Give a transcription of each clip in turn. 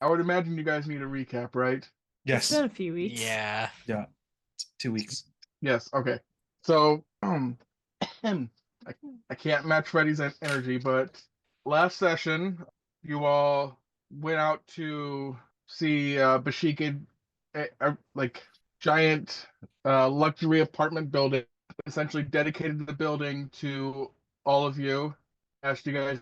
I would imagine you guys need a recap, right? It's Yes. been a few weeks. Yeah. Yeah. 2 weeks. Yes. Okay. So, I, I can't match Freddy's energy, but last session you all went out to see Bashika, like giant luxury apartment building, essentially dedicated to the building to all of you. Asked you guys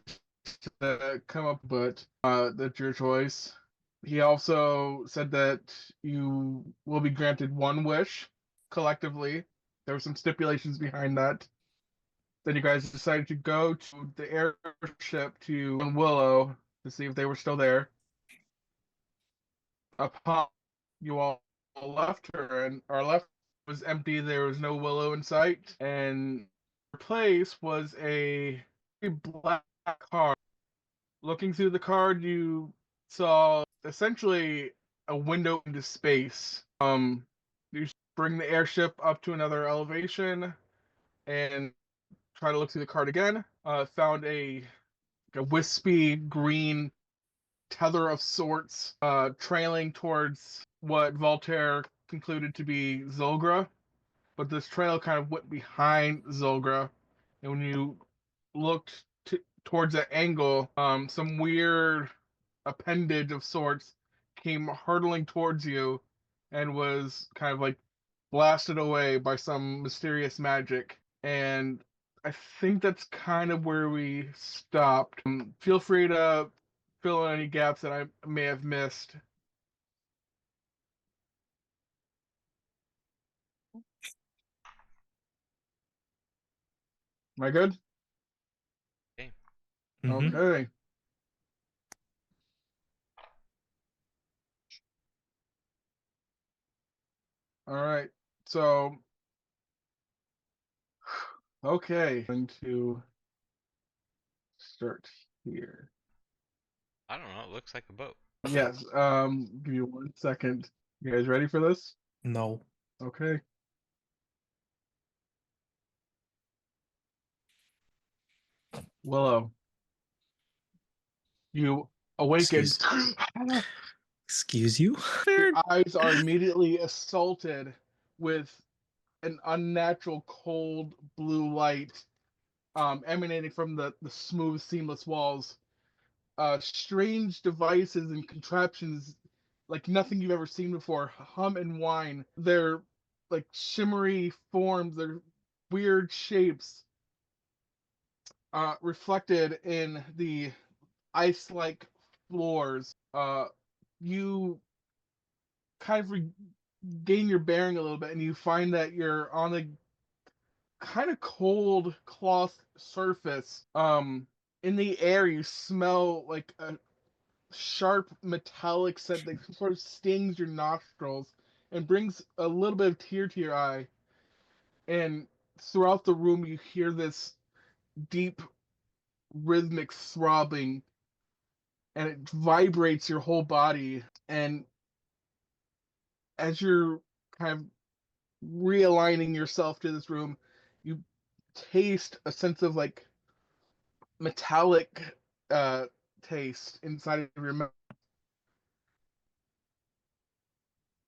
to come up, but that's your choice. He also said that you will be granted one wish collectively. There were some stipulations behind that. Then you guys decided to go to the airship to Willow to see if they were still there. Upon you all left her, and our left was empty. There was no Willow in sight, and her place was a black car. Looking through the card, you saw essentially a window into space. You bring the airship up to another elevation and try to look through the card again. Found a wispy green tether of sorts, trailing towards what Voltaire concluded to be Zolgra. But this trail kind of went behind Zolgra, and when you looked towards that angle, some weird appendage of sorts came hurtling towards you and was kind of like blasted away by some mysterious magic. And I think that's kind of where we stopped. Feel free to fill in any gaps that I may have missed. Am I good? Okay. Mm-hmm. Okay. All right. So, okay, going to start here. I don't know. It looks like a boat. Yes. Give you 1 second. You guys ready for this? No. Okay. Willow, you awaken. Excuse excuse you? Your Nerd. eyes are immediately assaulted with an unnatural cold blue light emanating from the smooth, seamless walls. Strange devices and contraptions like nothing you've ever seen before hum and whine. They're like shimmery forms, they're weird shapes reflected in the ice-like floors. You kind of regain your bearing a little bit, and you find that you're on a kind of cold cloth surface. In the air, you smell like a sharp metallic scent that sort of stings your nostrils and brings a little bit of tear to your eye. And throughout the room, you hear this deep rhythmic throbbing, and it vibrates your whole body. And as you're kind of realigning yourself to this room, you taste a sense of like metallic uh, taste inside of your mouth,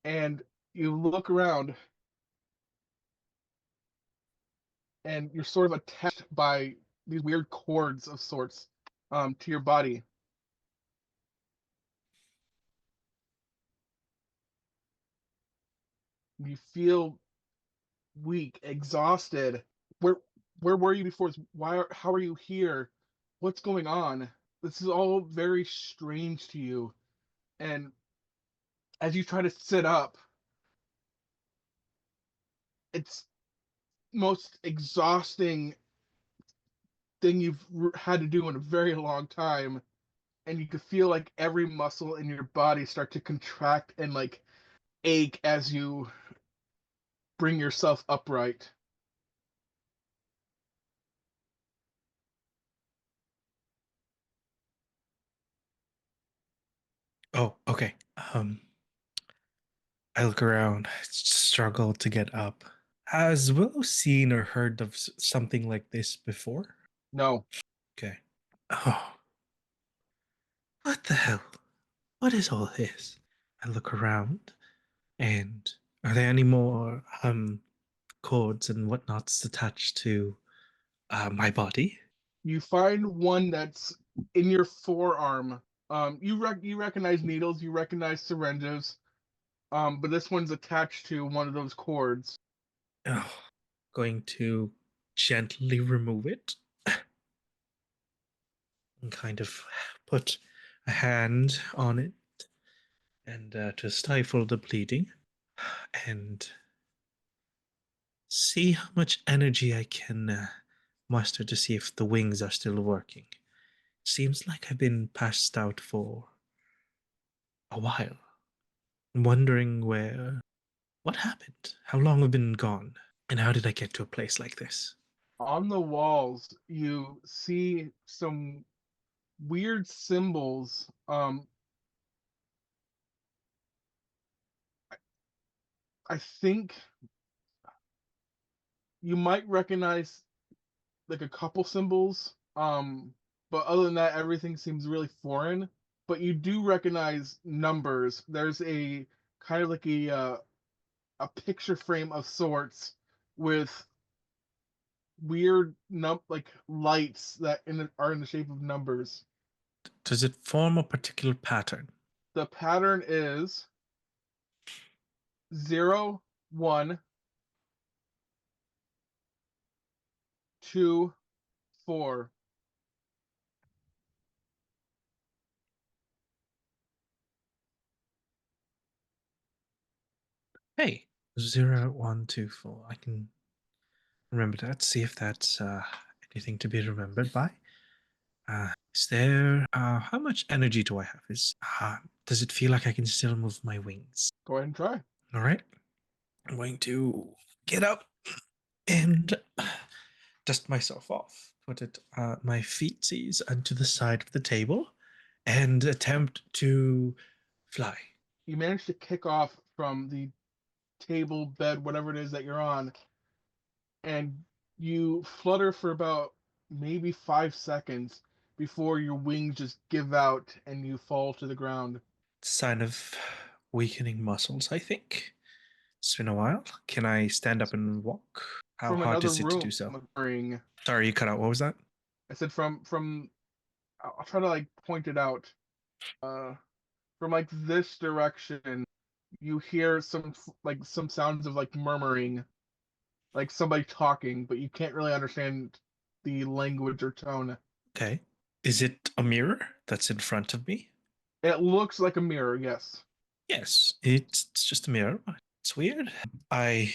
and you look around, and you're sort of attached by these weird cords of sorts to your body. You feel weak, exhausted. Where where were you before? How are you here? What's going on? This is all very strange to you. And as you try to sit up, it's most exhausting thing you've had to do in a very long time, and you can feel like every muscle in your body start to contract and like ache as you bring yourself upright. Oh, okay. I look around, struggle to get up. Has Willow seen or heard of something like this before? No. Okay. Oh, what the hell? What is all this? I look around, and are there any more cords and whatnots attached to my body? You find one that's in your forearm. You recognize needles, you recognize syringes, but this one's attached to one of those cords. Oh, going to gently remove it and kind of put a hand on it and to stifle the bleeding and see how much energy I can muster to see if the wings are still working. Seems like I've been passed out for a while. I'm wondering what happened? How long I've been gone? And how did I get to a place like this? On the walls, you see some weird symbols. I think you might recognize like a couple symbols. But other than that, everything seems really foreign. But you do recognize numbers. There's a kind of like a picture frame of sorts with weird like lights that are in the shape of numbers. Does it form a particular pattern? The pattern is 0, 1, 2, 4. Hey, 0124. I can remember that. See if that's anything to be remembered by. Is there how much energy do I have? Does it feel like I can still move my wings? Go ahead and try. All right. I'm going to get up and dust myself off. Put it my feetsies onto the side of the table and attempt to fly. You manage to kick off from the table, bed, whatever it is that you're on, and you flutter for about maybe 5 seconds before your wings just give out and you fall to the ground. Sign of weakening muscles, I think. It's been a while. Can I stand up and walk? How From hard another is it to do room, so? ring. Sorry, you cut out. What was that? I said from. I'll try to like point it out. Uh, from like this direction, you hear some sounds of like murmuring, like somebody talking, but you can't really understand the language or tone. Okay. Is it a mirror that's in front of me? It looks like a mirror, yes. Yes, it's just a mirror. It's weird. I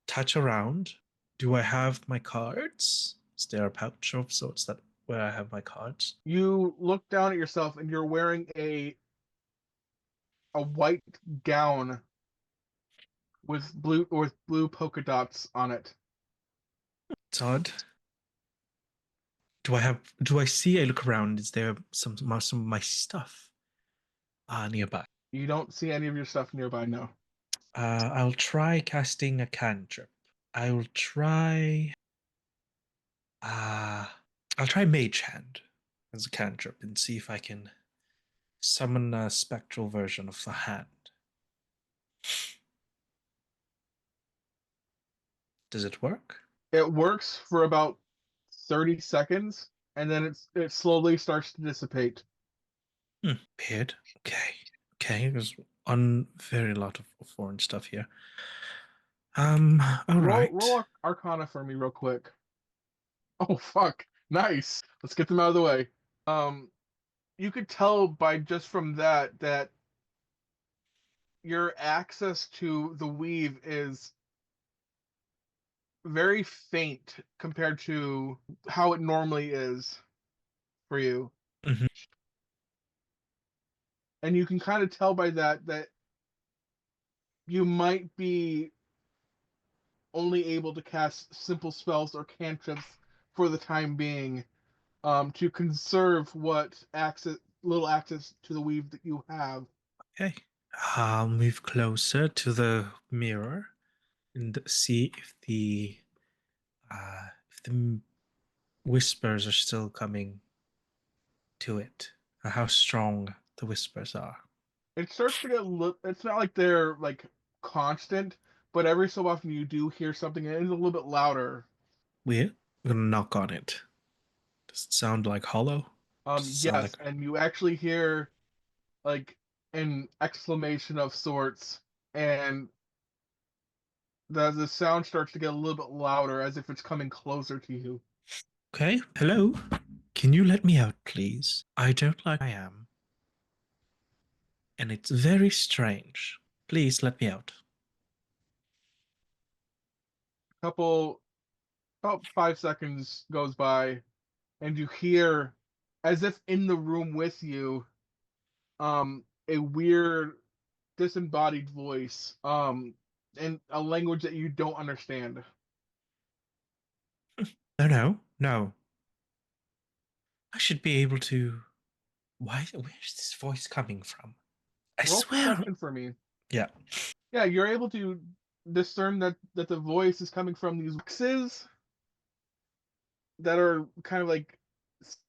touch around. Do I have my cards? Is there a pouch of sorts that where I have my cards? You look down at yourself and you're wearing a white gown with blue polka dots on it. It's odd. Do I see? I look around. Is there some of my stuff nearby? You don't see any of your stuff nearby, no. I'll try casting a cantrip. I will try. Uh, I'll try Mage Hand as a cantrip and see if I can summon a spectral version of the hand. Does it work? It works for about 30 seconds and then it slowly starts to dissipate. Weird. Okay. Okay. There's on very lot of foreign stuff here. All right. Roll Arcana for me real quick. Oh fuck. Nice. Let's get them out of the way. Um you could tell by just from that your access to the weave is very faint compared to how it normally is for you. Mhm. And you can kind of tell by that you might be only able to cast simple spells or cantrips for the time being, to conserve what little access to the weave that you have. Okay. I'll move closer to the mirror and see if the whispers are still coming to it. How strong the whispers are. It starts to get it's not like they're like constant, but every so often you do hear something and it's a little bit louder. Weird. I'm gonna knock on it. Does it sound like hollow? Does it sound Yes, like and you actually hear like an exclamation of sorts, and the sound starts to get a little bit louder as if it's coming closer to you. okay? Hello? Can you let me out, please? I don't like I am. And it's very strange. Please let me out. Couple About 5 seconds goes by, and you hear, as if in the room with you, a weird disembodied voice, in a language that you don't understand. No, no, no. I should be able to. Why? Where's this voice coming from? I Roll swear. perception for me. Yeah. Yeah, you're able to discern that the voice is coming from these boxes that are kind of like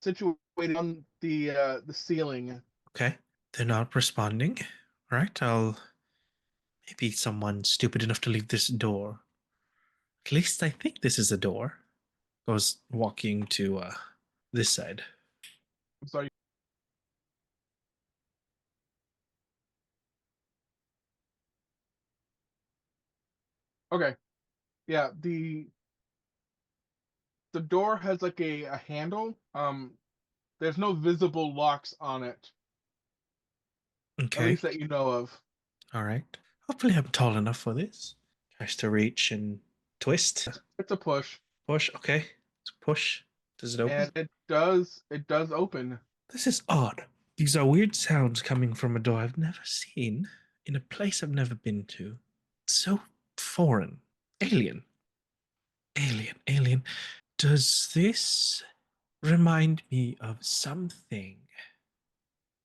situated on the ceiling. Okay. They're not responding. All right. I'll. Maybe someone stupid enough to leave this door. At least I think this is a door. Goes walking to this side. I'm sorry. Okay. Yeah, the door has like a handle. There's no visible locks on it, at Okay. least that you know of. All right. Hopefully I'm tall enough for this. Tries to reach and twist. It's a push, Push. Okay. Let's push. Does it open? and it does open. This is odd. These are weird sounds coming from a door I've never seen in a place I've never been to. It's so foreign. Alien. Alien. Alien. Does this remind me of something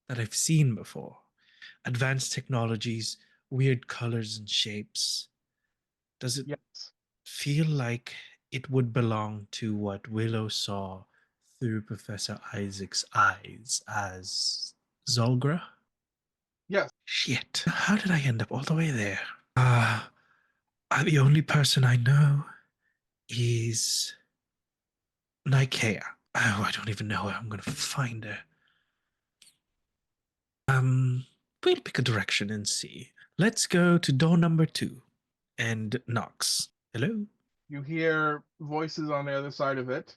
that I've seen before? Advanced technologies, weird colors and shapes. Does it Yes, feel like it would belong to what Willow saw through Professor Isaac's eyes as Zolgra? yes. Shit. How did I end up all the way there? The only person I know is Nikea. Oh, I don't even know where I'm gonna find her. We'll pick a direction and see. Let's go to door number 2 and knocks. Hello? You hear voices on the other side of it.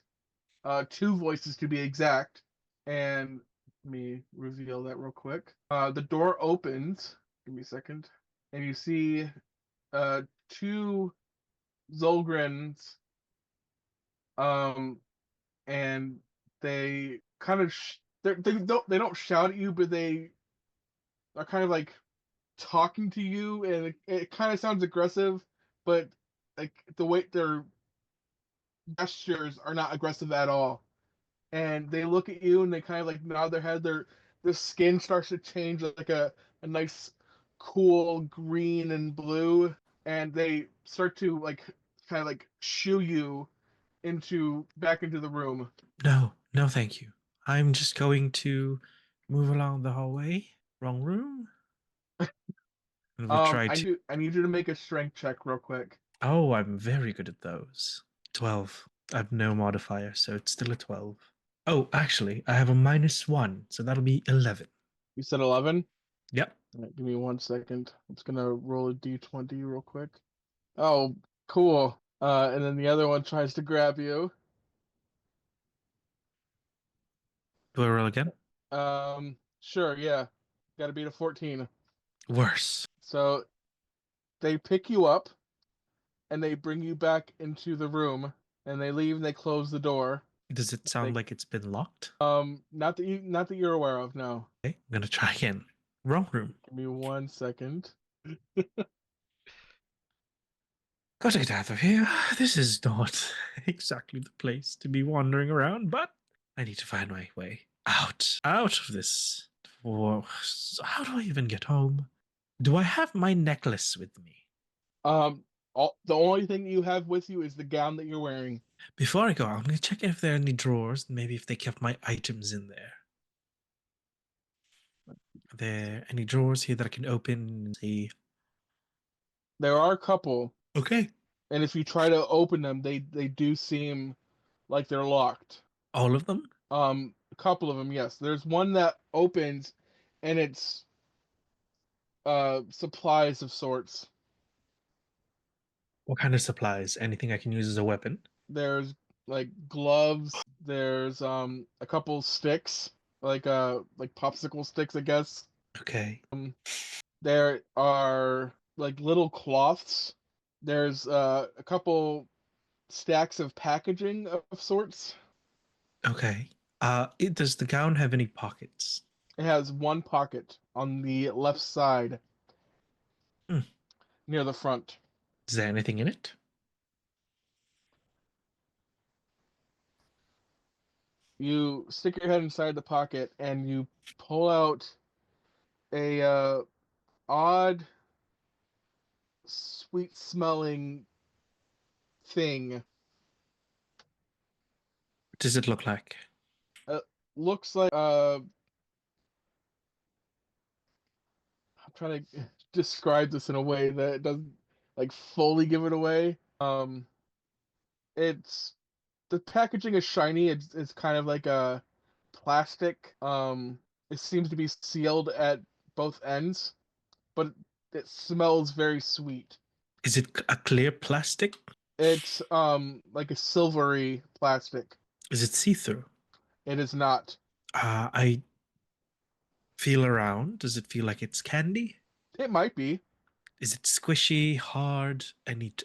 Two voices to be exact. And let me reveal that real quick. The door opens. Give me a second. And you see two Zolgrins, um, and they kind of they don't shout at you, but they are kind of like talking to you, and it kind of sounds aggressive, but like the way their gestures are not aggressive at all. And they look at you and they kind of like nod their head. Their skin starts to change like a nice cool green and blue, and they start to like kind of like shoo you into back into the room. No, no, thank you. I'm just going to move along the hallway. Wrong room? And we'll try to. I need you to make a strength check real quick. Oh, I'm very good at those. 12. I have no modifier, so it's still a 12. Oh, actually, I have a -1, so that'll be 11. You said 11. Yep. All right, give me 1 second. I'm just gonna roll a d20 real quick. Oh, cool. And then the other one tries to grab you. Do I roll again? Sure, yeah. Got to beat a 14. Worse. So they pick you up and they bring you back into the room, and they leave and they close the door. Does it sound They like it's been locked? not that you're aware of, no. Okay, I'm gonna try again. Wrong room. Give me 1 second. Gotta get out of here. This is not exactly the place to be wandering around, but I need to find my way out. Out of this. How do I even get home? Do I have my necklace with me? The only thing you have with you is the gown that you're wearing. Before I go, I'm gonna check if there are any drawers, maybe if they kept my items in there. there any drawers here that I can open and see? There are a couple, Okay. and if you try to open them, they do seem like they're locked. All of them? A couple of them, yes. There's one that opens, and it's supplies of sorts. What kind of supplies? Anything I can use as a weapon? There's like gloves. There's a couple sticks, like popsicle sticks, I guess. Okay. There are like little cloths. There's a couple stacks of packaging of sorts. Okay. Does the gown have any pockets? It has one pocket on the left side Hmm. near the front. Is there anything in it? You stick your head inside the pocket and you pull out a odd, sweet smelling thing. What does it look like? It looks like I'm trying to describe this in a way that it doesn't like fully give it away. It's the packaging is shiny. It's kind of like a plastic. It seems to be sealed at both ends, but it smells very sweet. Is it a clear plastic? It's like a silvery plastic. Is it see-through? It is not. I feel around. Does it feel like it's candy? It might be. Is it squishy, hard?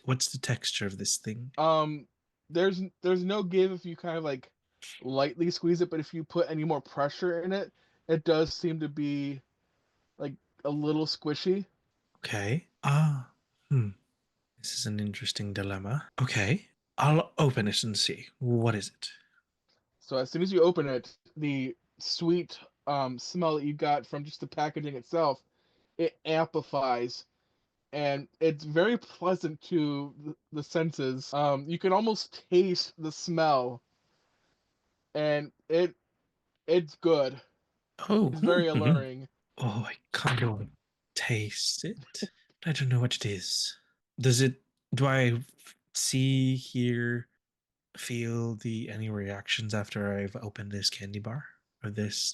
What's the texture of this thing? Um, there's no give if you kind of like lightly squeeze it, but if you put any more pressure in it, it does seem to be like a little squishy. Okay. This is an interesting dilemma. Okay. I'll open it and see. What is it? So as soon as you open it, the sweet smell that you got from just the packaging itself, it amplifies and it's very pleasant to the senses. You can almost taste the smell, and it's good. Oh, It's very alluring. oh, I kind of taste it. I don't know what it is. Does it, do I see, hear, feel any reactions after I've opened this candy bar? Or this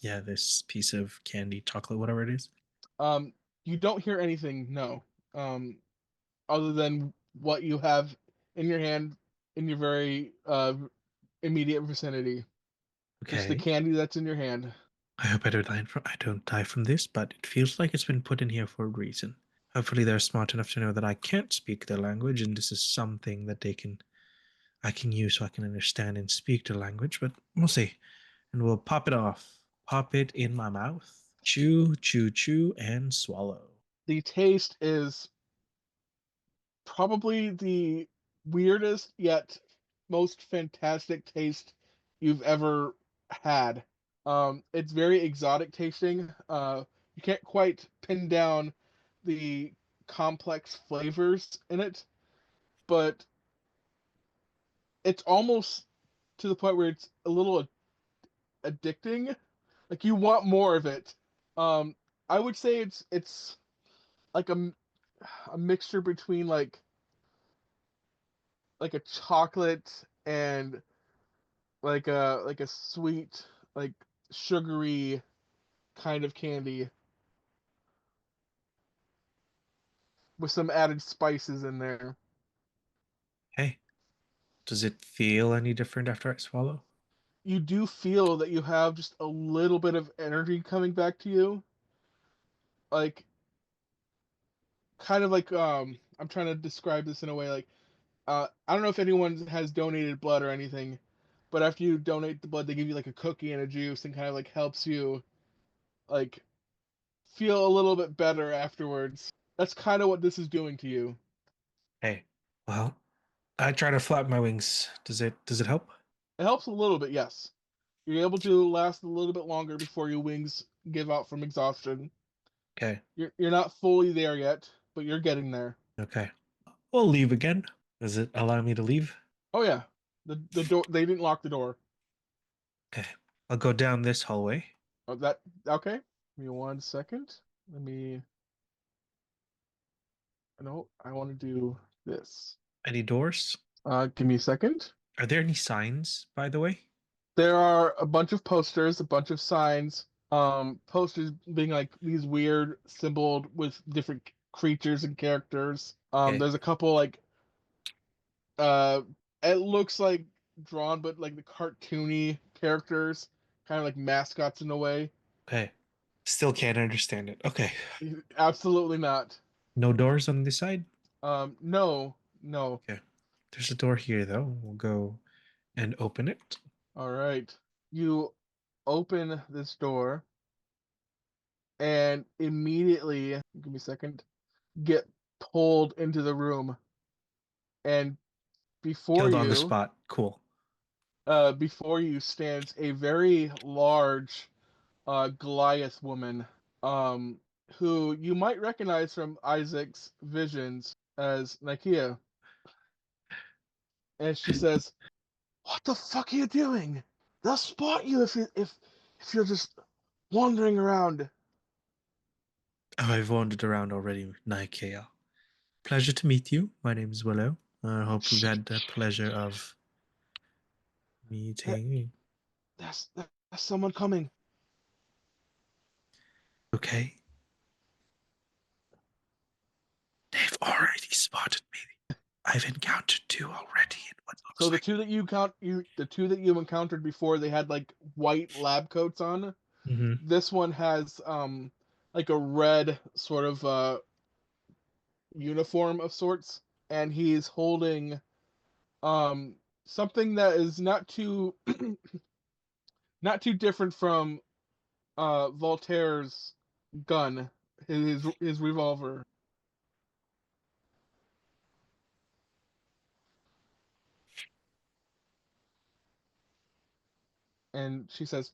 piece of candy, chocolate, whatever it is? Um, you don't hear anything, no, um, other than what you have in your hand in your very immediate vicinity. Just the Okay. candy that's in your hand. I hope I don't die from this, but it feels like it's been put in here for a reason. Hopefully they're smart enough to know that I can't speak their language and this is something that I can use so I can understand and speak their language, but we'll see. And we'll pop it off. Pop it in my mouth. Chew, chew, chew, and swallow. The taste is probably the weirdest yet most fantastic taste you've ever had. It's very exotic tasting. You can't quite pin down the complex flavors in it, but it's almost to the point where it's a little addicting. Like you want more of it. Um, I would say it's like a mixture between like a chocolate and like a sweet, like sugary kind of candy with some added spices in there. Hey, does it feel any different after I swallow? You do feel that you have just a little bit of energy coming back to you, like kind of like I'm trying to describe this in a way like I don't know if anyone has donated blood or anything, but after you donate the blood, they give you like a cookie and a juice and kind of like helps you like feel a little bit better afterwards. That's kind of what this is doing to you. Hey, well, I try to flap my wings. Does it help? It helps a little bit, yes. You're able to last a little bit longer before your wings give out from exhaustion. Okay. You're not fully there yet, but you're getting there. Okay. We'll leave again. Does it allow me to leave? Oh yeah, the door they didn't lock the door. Okay. I'll go down this hallway. Oh, that okay? Give me 1 second. Let me. No, I want to do this. Any doors? Give me a second. Are there any signs, by the way? There are a bunch of posters, a bunch of signs. Posters being like these weird symboled with different creatures and characters. Okay. There's a couple like uh, it looks like drawn, but like the cartoony characters, kind of like mascots in a way. Okay. Still can't understand it. Okay. Absolutely not. No doors on this side? No, no. Okay. There's a door here, though. We'll go and open it. All right. You open this door and immediately, give me a second, get pulled into the room. And Killed on the spot. Cool. before you stands a very large Goliath woman, um, who you might recognize from Isaac's visions as Nikia. And she says, "What the fuck are you doing? They'll spot you if you're just wandering around." Oh, I've wandered around already, Nikea. Pleasure to meet you. My name is Willow. I hope we've had the pleasure of meeting. That's someone coming. Okay. They've already spotted me. I've encountered two already in what looks So the like. two that the two that you encountered before, they had like white lab coats on. Mm-hmm. This one has like a red sort of uniform of sorts, and he's holding something that is not too not too different from Voltaire's gun, his revolver. And she says,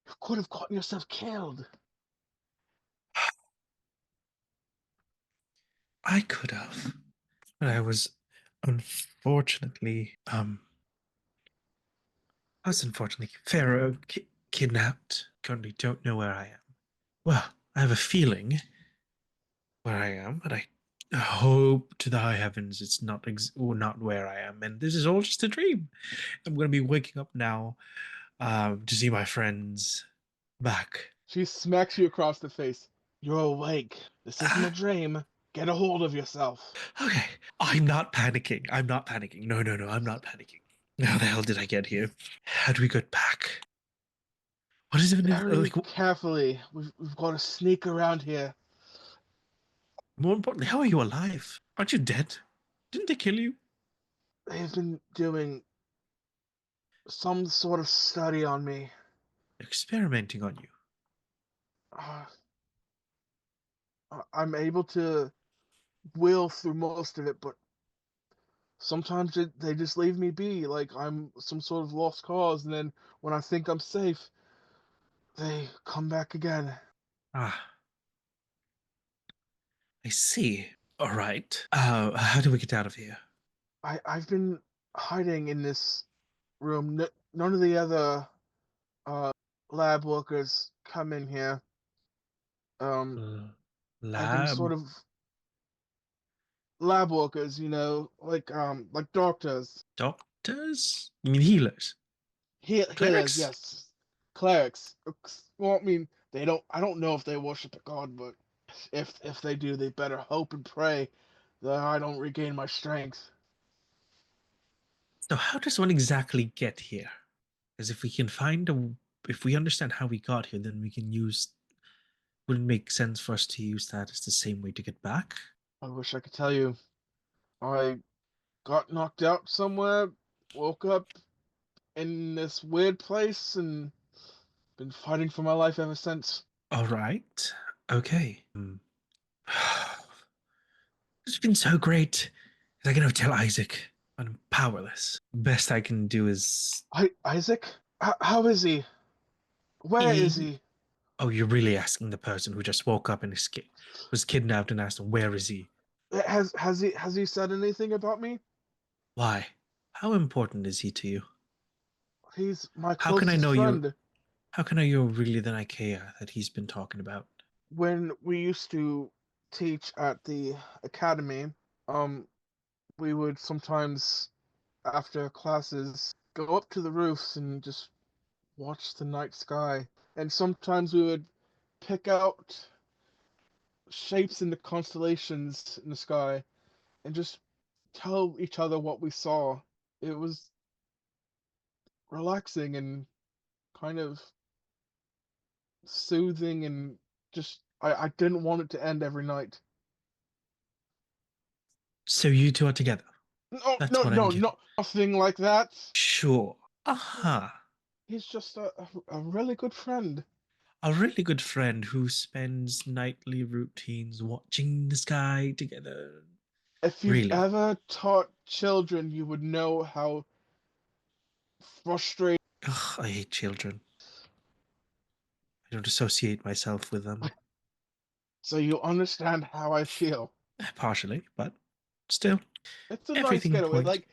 "You could have gotten yourself killed." I could have, but I was unfortunately, Pharaoh kidnapped. Currently don't know where I am. Well, I have a feeling where I am, but I hope to the high heavens it's not or not where I am, and this is all just a dream. I'm going to be waking up now to see my friends back. She smacks you across the face. "You're awake. This isn't a Ah, dream. Get a hold of yourself." okay, I'm not panicking. I'm not panicking. No, no, no, I'm not panicking. How the hell did I get here? How do we get back? What is it? Very Like, carefully. We've got to sneak around here. more importantly, how are you alive? Aren't you dead? Didn't they kill you? They've been doing some sort of study on me. Experimenting on you. Uh, I'm able to will through most of it, but sometimes they just leave me be, like I'm some sort of lost cause, and then when I think I'm safe, they come back again. Ah, I see. All right. How do we get out of here? I've been hiding in this room. None of the other uh, lab workers come in here. Um, Uh, I've been sort lab of lab workers, like doctors. doctors? You mean healers? Healers, Clerics? yes. Clerics. Well, I mean, they don't. I don't know if they worship a god, but if they do, they better hope and pray that I don't regain my strength. So how does one exactly get here? Because if we understand how we got here, then we can use. Would it make sense for us to use that as the same way to get back? I wish I could tell you. I got knocked out somewhere, woke up in this weird place, and been fighting for my life ever since. All right. Okay. It's been so great. I can tell Isaac I'm powerless. Best I can do is. Isaac, how is he? Where is Eh, he? Oh, you're really asking the person who just woke up and was kidnapped and asked him, where is he? Has he said anything about me? Why? How important is he to you? He's my How can I closest know you? friend. How can I know you're really the Nikea that he's been talking about? When we used to teach at the academy, um, we would sometimes, after classes, go up to the roofs and just watch the night sky. And sometimes we would pick out shapes in the constellations in the sky and just tell each other what we saw. It was relaxing and kind of soothing and just I didn't want it to end every night. So you two are together. No, That's no, what I'm no, getting. no, nothing like that. Sure. Aha. He's just a really good friend. A really good friend who spends nightly routines watching the sky together. If you've Really? ever taught children, you would know how frustrating. Ugh, I hate children. I don't associate myself with them. So you understand how I feel. Partially, but still, It's a nice everything getaway, points.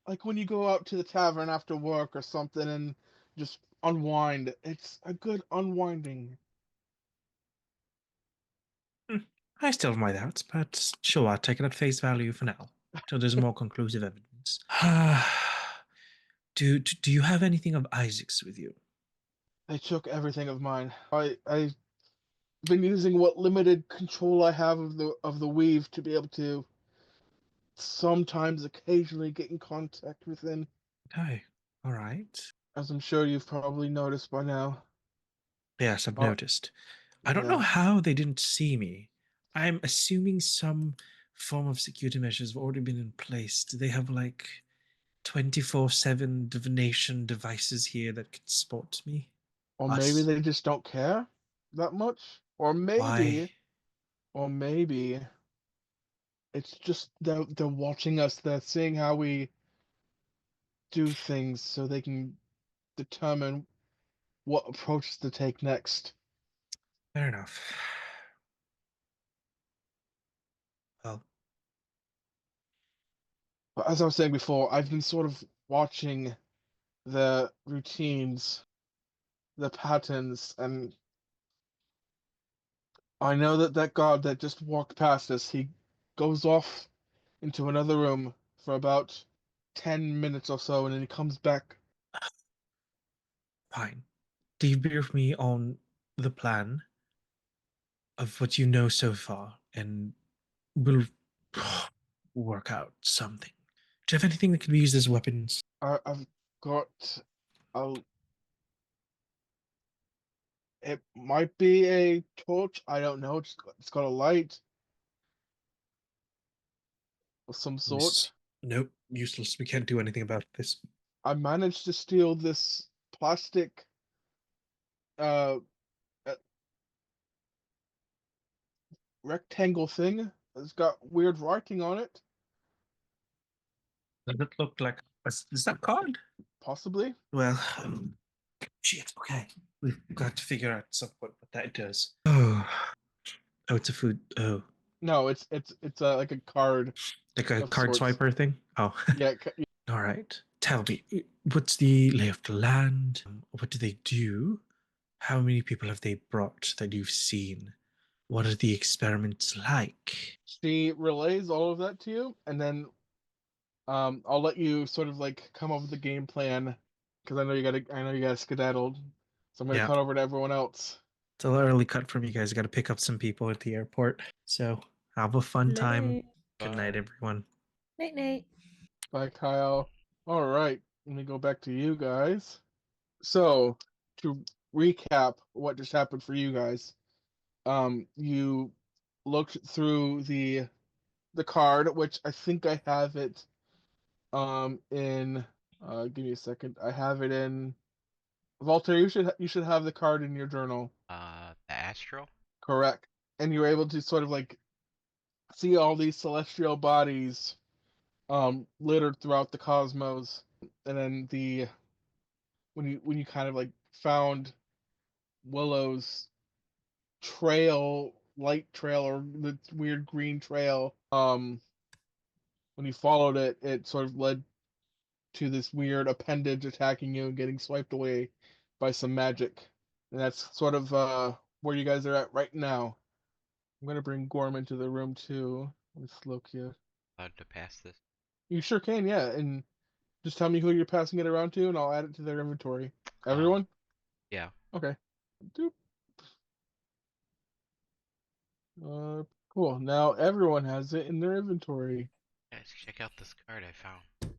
like when you go out to the tavern after work or something and just unwind. It's a good unwinding. Hmm, I still have my doubts, but sure, I'll take it at face value for now, till there's more conclusive evidence. Do you have anything of Isaac's with you? They took everything of mine. I've been using what limited control I have of the weave to be able to sometimes occasionally get in contact with him, Okay, all right. as I'm sure you've probably noticed by now. Yes, I've Uh, noticed. I don't know yeah. how they didn't see me. I'm assuming some form of security measures have already been in place. Do they have like 24/7 divination devices here that could spot me? Or maybe Us? they just don't care that much. Why? Or maybe it's just they're watching us. They're seeing how we do things so they can determine what approach to take next. Fair enough. Well, But as I was saying before, I've been sort of watching the routines, the patterns, and I know that that god that just walked past us, he goes off into another room for about 10 minutes or so, and then he comes back. fine. Debrief me on the plan of what you know so far, and we'll work out something. Do you have anything that can be used as weapons? I've got a. It might be a torch. I don't know. It's got a light of some sort. Nope, useless. We can't do anything about this. I managed to steal this plastic uh uh, rectangle thing. It's got weird writing on it. Does it look like? Is that card? Possibly. Well, shit. Okay, we've got to figure out some point what that does. Oh, oh, it's a food. Oh, No, it's like a card like a of card sorts. swiper thing. Oh, Yeah, all right. Tell me, what's the lay of the land? What do they do? How many people have they brought that you've seen? What are the experiments like? she relays all of that to you, and then I'll let you sort of like come up with the game plan because I know you gotta skedaddle, so I'm gonna Yeah, cut over to everyone else. it's a little early cut from you guys. Got to pick up some people at the airport. So have a fun time. Night Good night, Bye. everyone. night. Bye, Kyle. All right, let me go back to you guys. So to recap what just happened for you guys, you looked through the card, which I think I have it in give me a second. I have it in Walter, you should have the card in your journal. The Astro? Correct. And you're able to sort of like see all these celestial bodies littered throughout the cosmos. And then the when you kind of like found Willow's light trail or the weird green trail, when you followed it, it sort of led to this weird appendage attacking you and getting swiped away by some magic. and that's sort of where you guys are at right now. I'm gonna bring Gorm into the room too. Let's look here. Allowed to pass this. You sure can, yeah. And just tell me who you're passing it around to, and I'll add it to their inventory. Everyone? Yeah. Okay. Doop. Cool. Now everyone has it in their inventory. Guys, check out this card I found.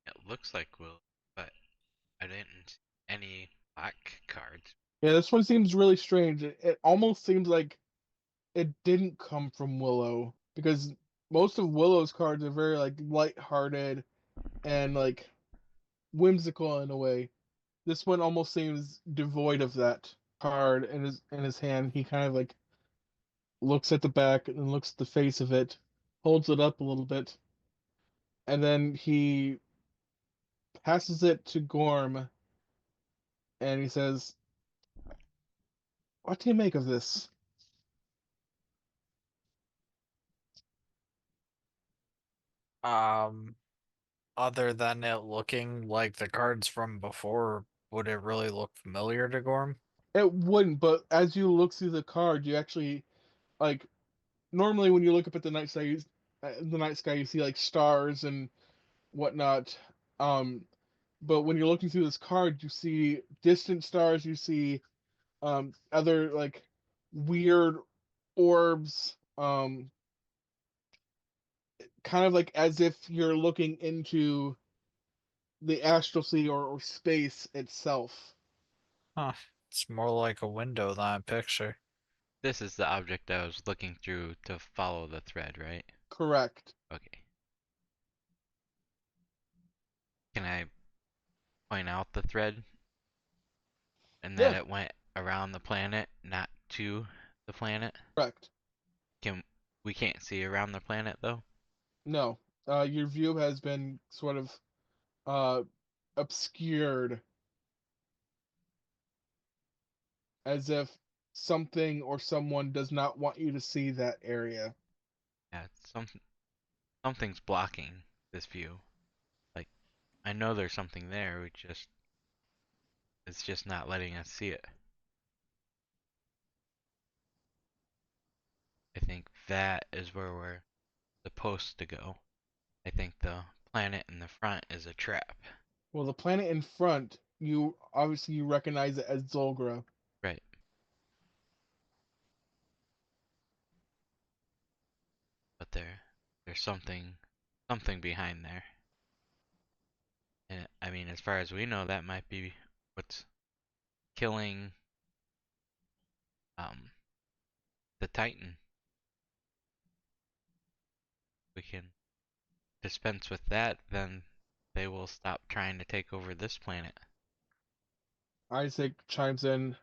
It looks like Will, but I didn't see any black cards. Yeah, this one seems really strange. It almost seems like it didn't come from Willow because most of Willow's cards are very like light-hearted and like whimsical in a way. This one almost seems devoid of that card in his hand. He kind of like looks at the back and looks at the face of it, holds it up a little bit, and then he passes it to Gorm and he says, "What do you make of this?" Um, Other than it looking like the cards from before, would it really look familiar to Gorm? It wouldn't, but as you look through the card, you actually like normally when you look up at the night sky, you see like stars and whatnot. Um, but when you're looking through this card, you see distant stars. You see other like weird orbs. Kind of like as if you're looking into the astral sea or space itself. Huh. It's more like a window than a picture. This is the object I was looking through to follow the thread, right? Correct. Okay. Can I point out the thread and that Yeah, it went around the planet, not to the planet? correct. Can we can't see around the planet though? No, your view has been sort of uh, obscured as if something or someone does not want you to see that area. Yeah, something's blocking this view. Like I know there's something there, it's just not letting us see it. I think that is where we're supposed to go. I think the planet in the front is a trap. Well, the planet in front, you recognize it as Zolgra. Right. But there's something behind there. And I mean, as far as we know, that might be what's killing um the Titan. We can dispense with that, then they will stop trying to take over this planet. Isaac chimes in.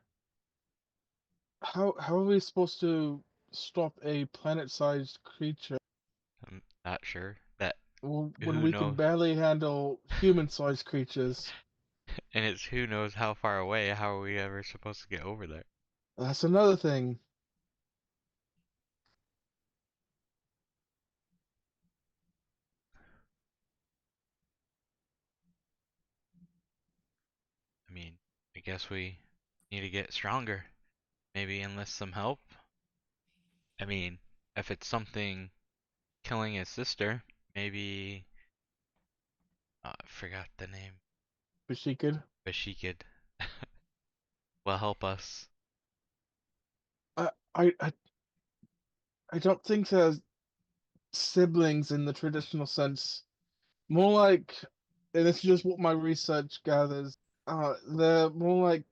How are we supposed to stop a planet-sized creature I'm not sure that when who we can knows, barely handle human-sized creatures? and it's who knows how far away. How are we ever supposed to get over there? That's another thing. I mean, I guess we need to get stronger. Maybe enlist some help. I mean, if it's something killing his sister, maybe I forgot the name, But she could. but she could will help us. I I I, I don't think they're siblings in the traditional sense. More like, and this is just what my research gathers. They're more like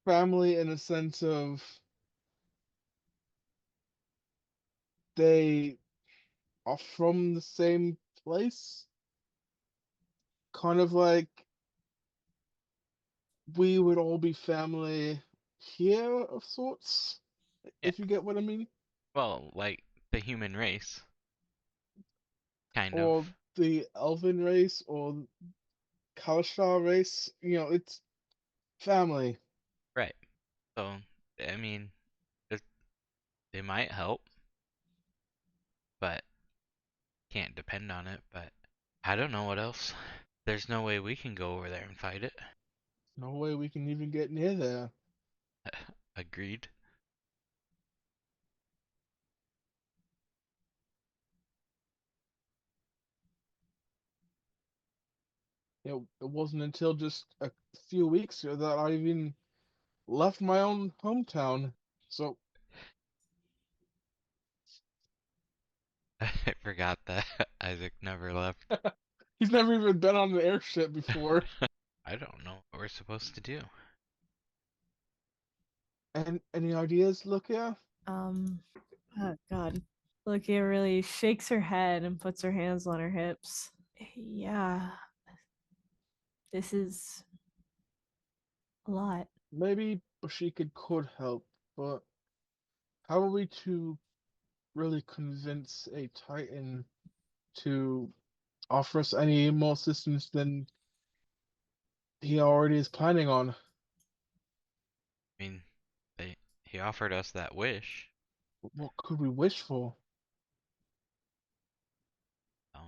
family in a sense of they are from the same place. Kind of like we would all be family here of sorts, Yeah. if you get what I mean, Well, like the human race, kind of. or the elven race, or Kalashtar race. It's family. Right. So, I mean, it, they might help, but can't depend on it. But I don't know what else. There's no way we can go over there and fight it. No way we can even get near there. Agreed. It wasn't until just a few weeks ago that I even left my own hometown. So I forgot that Isaac never left. he's never even been on an airship before. I don't know what we're supposed to do. And any ideas, Lucia? Oh God. Lukia really shakes her head and puts her hands on her hips. Yeah. This is a lot. Maybe could help, but how are we to really convince a Titan to offer us any more assistance than he already is planning on? I mean, he offered us that wish. What could we wish for? Um,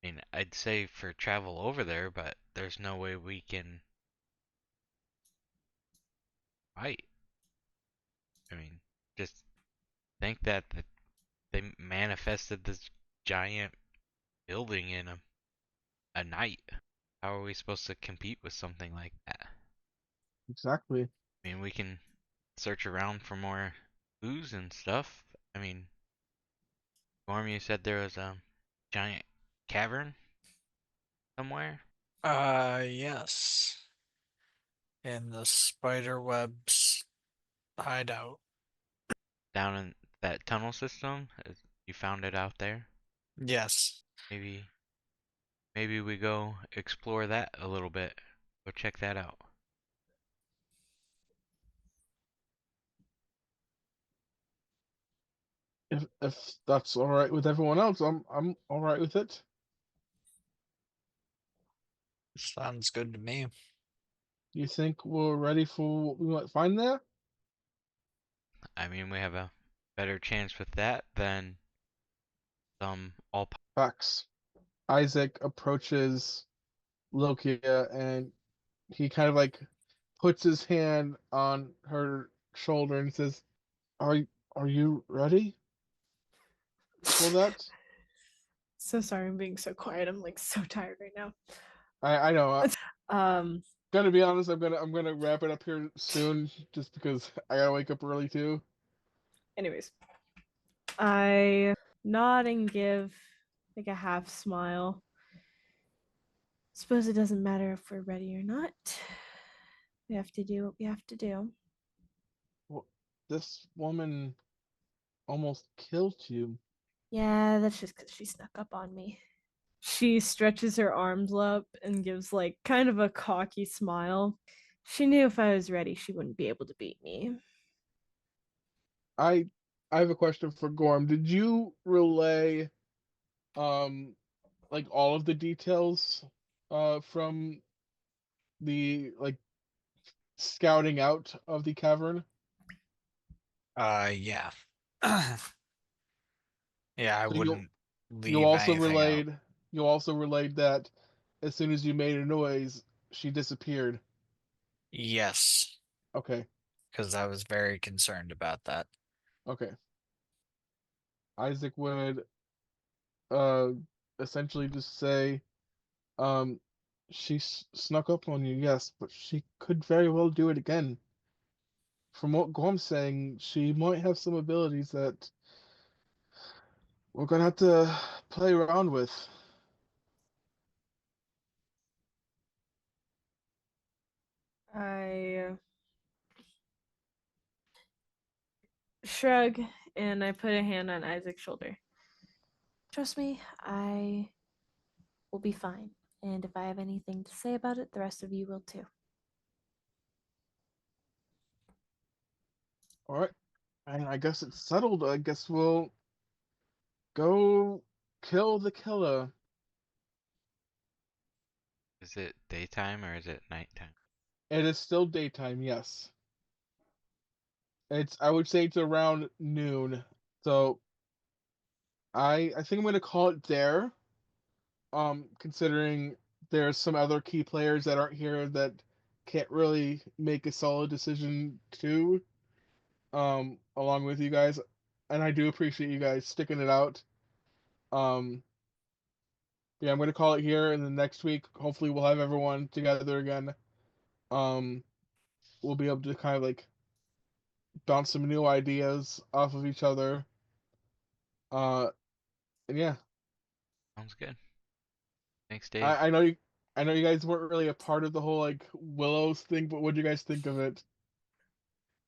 I mean, I'd say for travel over there, but there's no way we can fight. I mean, just think that they manifested this giant building in a night. How are we supposed to compete with something like that? Exactly. I mean, we can search around for more clues and stuff. I mean, Gorm, you said there was a giant cavern somewhere Yes. In the spider web's hideout. down in that tunnel system. You found it out there. Yes. Maybe, maybe we go explore that a little bit. Go check that out. If that's all right with everyone else, I'm all right with it. Sounds good to me. You think we're ready for what we might find there? I mean, we have a better chance with that than some all. Facts. Isaac approaches Lokia and he kind of like puts his hand on her shoulder and says, "Are are you ready for that?" So sorry I'm being so quiet. I'm like so tired right now. I know. Um Gonna be honest. I'm gonna wrap it up here soon, just because I gotta wake up early too. anyways. I nod and give like a half smile. Suppose it doesn't matter if we're ready or not. We have to do what we have to do. Well, this woman almost killed you. Yeah, that's just because she snuck up on me. She stretches her arms up and gives like kind of a cocky smile. She knew if I was ready, she wouldn't be able to beat me. I I have a question for Gorm. Did you relay um like all of the details from the like scouting out of the cavern? Yeah. Yeah, I So you wouldn't you leave also anything out. relayed you also relayed that as soon as you made a noise, she disappeared. Yes, Okay. because I was very concerned about that. Okay. Isaac would uh essentially just say, um, she snuck up on you, yes, but she could very well do it again. From what Gorm's saying, she might have some abilities that we're gonna have to play around with. I shrug and I put a hand on Isaac's shoulder. Trust me, I will be fine. And if I have anything to say about it, the rest of you will too. All right, and I guess it's settled. I guess we'll go kill the killer. Is it daytime or is it nighttime? It is still daytime, yes. I would say it's around noon. So I think I'm gonna call it there. Considering there's some other key players that aren't here that can't really make a solid decision too. Along with you guys, and I do appreciate you guys sticking it out. Um, yeah, I'm gonna call it here, and then next week, hopefully, we'll have everyone together again. Um, we'll be able to kind of like bounce some new ideas off of each other. Uh, and yeah, Sounds good. Thanks, Dave. I know you guys weren't really a part of the whole like Willows thing, but what do you guys think of it?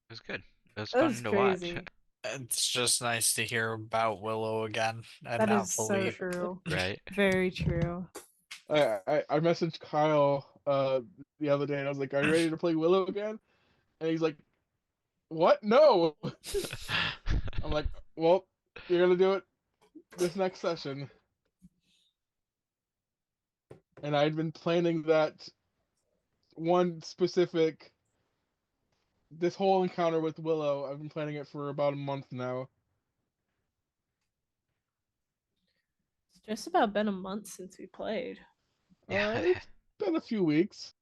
It was good. It was That was fun to watch. crazy. It's just nice to hear about Willow again and That not is so believe. true. Right? Very true. I messaged Kyle the other day, and I was like, "Are you ready to play Willow again?" And he's like, "What? No." I'm like, "Well, you're gonna do it this next session." And I'd been planning that one specific this whole encounter with Willow. I've been planning it for about a month now. It's just about been a month since we played. Yeah. It's been a few weeks.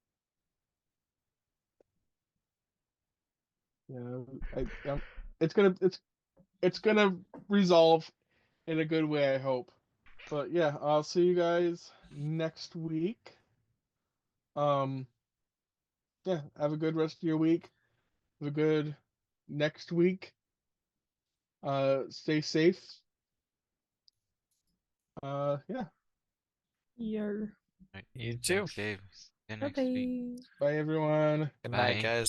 Yeah, it's gonna resolve in a good way, I hope. But yeah, I'll see you guys next week. Um, yeah, have a good rest of your week. Have a good next week. Stay safe. Yeah. You're You too. Thanks, Dave. See you bye next week. bye. Bye, everyone. Good night, Bye. guys.